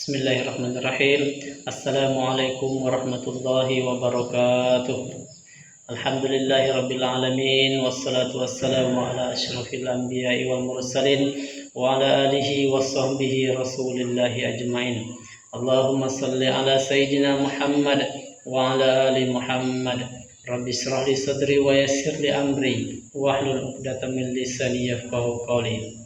Bismillahirrahmanirrahim. Assalamualaikum warahmatullahi wabarakatuh. Alhamdulillahirabbil alamin wassalatu wassalamu ala asyrafil anbiya'i wal mursalin wa ala alihi washabbihi rasulillahi ajmain. Allahumma shalli ala sayyidina Muhammad wa ala ali Muhammad. Rabbi shrah li sadri wa yassir li amri wahlul 'uqdatam min lisani yafqahu qawli.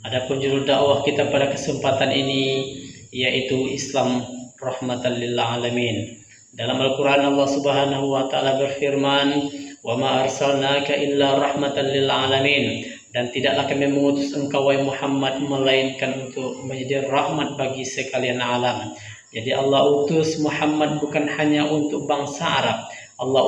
Adapun judul dakwah kita pada kesempatan ini yaitu Islam rahmatan lil alamin. Dalam Al-Qur'an Allah Subhanahu wa taala berfirman, "Wa ma arsalnaka illa rahmatan lil alamin." Dan tidaklah kami mengutus engkau wahai Muhammad melainkan untuk menjadi rahmat bagi sekalian alam. Jadi Allah utus Muhammad bukan hanya untuk bangsa Arab. Allah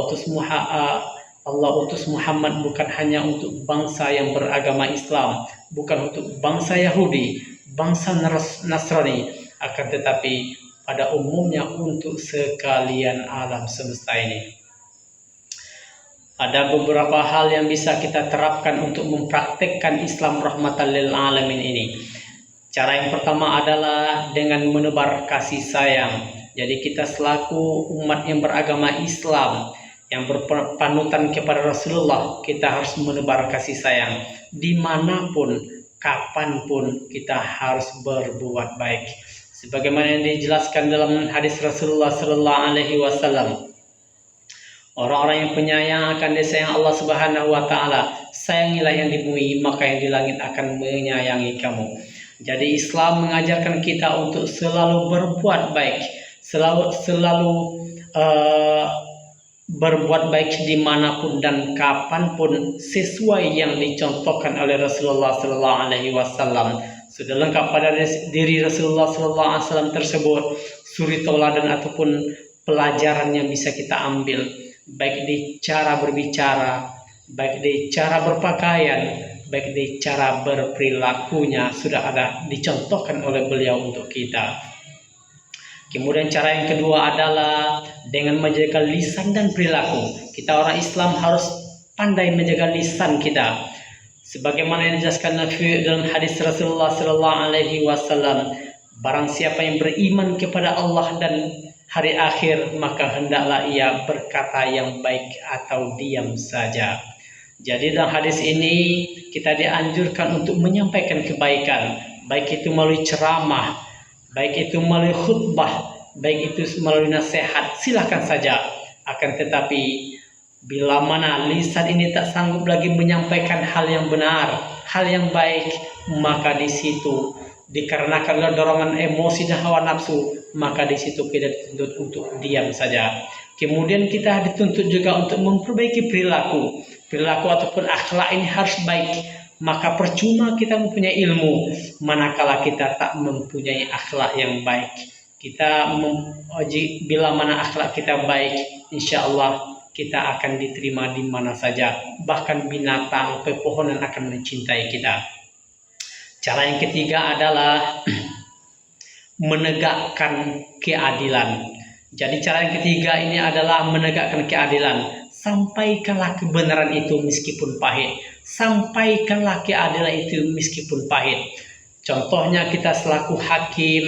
utus Muhammad bukan hanya untuk bangsa yang beragama Islam, bukan untuk bangsa Yahudi, bangsa Nasrani, akan tetapi pada umumnya untuk sekalian alam semesta ini. Ada beberapa hal yang bisa kita terapkan untuk mempraktekkan Islam rahmatan lil alamin ini. Cara yang pertama adalah dengan menebar kasih sayang. Jadi kita selaku umat yang beragama Islam, yang berpanutan kepada Rasulullah, kita harus menebar kasih sayang. Dimanapun, kapanpun kita harus berbuat baik. Sebagaimana yang dijelaskan dalam hadis Rasulullah Sallallahu Alaihi Wasallam, orang-orang yang penyayang akan disayang Allah Subhanahu Wa Taala. Sayangilah yang di bumi, maka yang di langit akan menyayangi kamu. Jadi Islam mengajarkan kita untuk selalu berbuat baik, selalu berbuat baik dimanapun dan kapanpun sesuai yang dicontohkan oleh Rasulullah Sallallahu Alaihi Wasallam. Sudah lengkap pada diri Rasulullah Sallallahu Alaihi Wasallam tersebut suri tauladan ataupun pelajaran yang bisa kita ambil, baik di cara berbicara, baik di cara berpakaian, baik di cara berperilakunya sudah ada dicontohkan oleh beliau untuk kita. Kemudian cara yang kedua adalah dengan menjaga lisan dan perilaku. Kita orang Islam harus pandai menjaga lisan kita. Sebagaimana yang dijelaskan dalam hadis Rasulullah Sallallahu Alaihi Wasallam, barang siapa yang beriman kepada Allah dan hari akhir, maka hendaklah ia berkata yang baik atau diam saja. Jadi dalam hadis ini kita dianjurkan untuk menyampaikan kebaikan, baik itu melalui ceramah, baik itu melalui khutbah, baik itu melalui nasihat, silahkan saja. Akan tetapi bila mana lisan ini tak sanggup lagi menyampaikan hal yang benar, hal yang baik, maka di situ dikarenakan dorongan emosi dan hawa nafsu, maka di situ kita dituntut untuk diam saja. Kemudian kita dituntut juga untuk memperbaiki perilaku ataupun akhlak ini harus baik. Maka percuma kita mempunyai ilmu manakala kita tak mempunyai akhlak yang baik. Bila mana akhlak kita baik, insya Allah kita akan diterima di mana saja. Bahkan binatang, pepohonan akan mencintai kita. Cara yang ketiga adalah menegakkan keadilan. Jadi cara yang ketiga ini adalah menegakkan keadilan. Sampaikanlah kebenaran itu meskipun pahit. Sampaikanlah keadilan itu meskipun pahit. Contohnya kita selaku hakim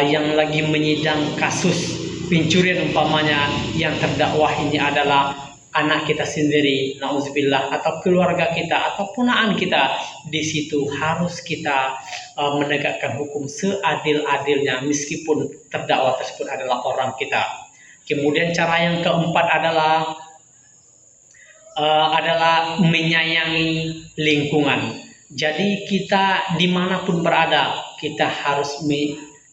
yang lagi menyidang kasus pencurian umpamanya, yang terdakwah ini adalah anak kita sendiri, nauzubillah, atau keluarga kita atau ponaan kita. Di situ harus kita menegakkan hukum seadil-adilnya meskipun terdakwa tersebut adalah orang kita. Kemudian cara yang keempat adalah menyayangi lingkungan. Jadi kita dimanapun berada, kita harus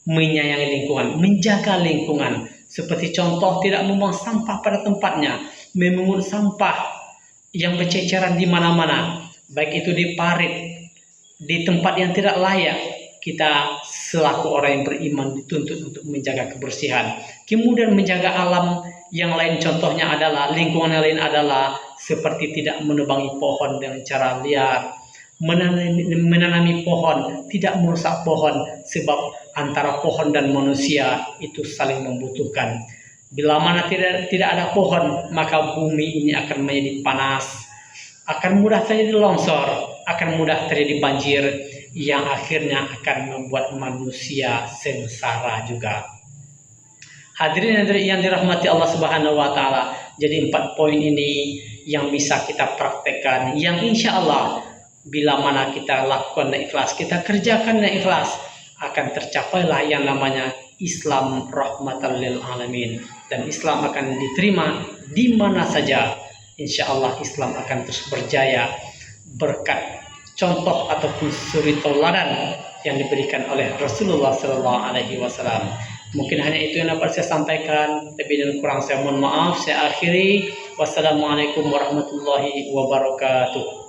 menyayangi lingkungan, menjaga lingkungan. Seperti contoh, tidak membuang sampah pada tempatnya, memungut sampah yang berceceran di mana-mana, baik itu di parit, di tempat yang tidak layak. Kita selaku orang yang beriman dituntut untuk menjaga kebersihan. Kemudian menjaga alam yang lain, contohnya adalah lingkungan yang lain adalah seperti tidak menebangi pohon dengan cara liar, menanami pohon, tidak merusak pohon, sebab antara pohon dan manusia itu saling membutuhkan. Bila mana tidak ada pohon, maka bumi ini akan menjadi panas, akan mudah terjadi longsor. akan mudah terjadi banjir yang akhirnya akan membuat manusia sengsara juga. Hadirin yang dirahmati Allah Subhanahu wa taala. Jadi 4 poin ini yang bisa kita praktekkan, yang insya Allah bila mana kita lakukan dengan ikhlas, kita kerjakan dengan ikhlas, akan tercapailah yang namanya Islam rahmatan lil alamin, dan Islam akan diterima di mana saja. Insya Allah Islam akan terus berjaya berkat contoh ataupun suri tauladan yang diberikan oleh Rasulullah Sallallahu Alaihi Wasallam. Mungkin hanya itu yang dapat saya sampaikan. Lebih dan kurang saya mohon maaf. Saya akhiri. Wassalamualaikum warahmatullahi wabarakatuh.